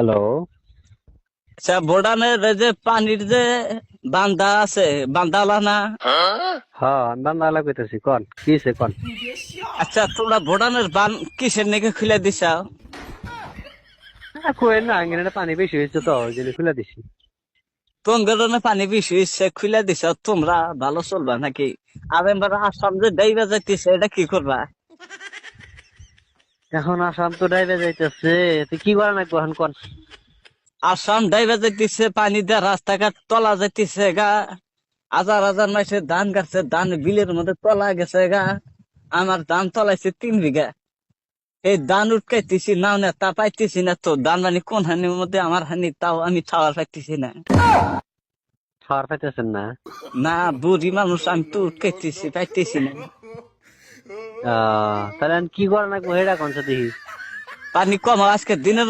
Hello. আচ্ছা, ভুটানের এই যে পানির যে বান্ধা আছে, বান্ধালা না? হ্যাঁ, আমি বান্দা কইতেছি, কন কি হইছে কন। আচ্ছা, তোমরা ভুটানের বান কিসের নাকি খুলে দিছাও? কই না, আঙ্গিনাটা পানি বেশি হয়েছে তো ওই জন্য খুলে দিছি। তোমরা পানি বেশি হচ্ছে খুলে দিছ, তোমরা ভালো চলবা নাকি? আর এবার আসাম যে ডাইবা যাইতেছে, এটা কি করবা? এখন আসাম তো ডাইবে যাইতেছে, তুই কি করা লাগবো এখন কন। আসাম ডাইবা যাইতেছে, পানি দিয়ে রাস্তাঘাট তলা যাইতেছে গা। হাজার হাজার মাসে ধান গাছে, ধান বিলের মধ্যে তলা গেছে গা। আমার ধান তলাইছে 3 বিঘা। এই ধান উঠকাইতেছি নাও না, তা পাইতেছি না তো। ধান মানে কোন হানির মধ্যে আমার হানি, তাও আমি খাওয়ার পাইতেছি না। খাওয়ার পাইতেছেন না? না, বুড়ি মানুষ, আমি তো উঠকাইতেছি, পাইতেছি না। তাহলে এখন কি করা লাগবো, হেডা কোন দেখি। পানি কম, আজকে দিনের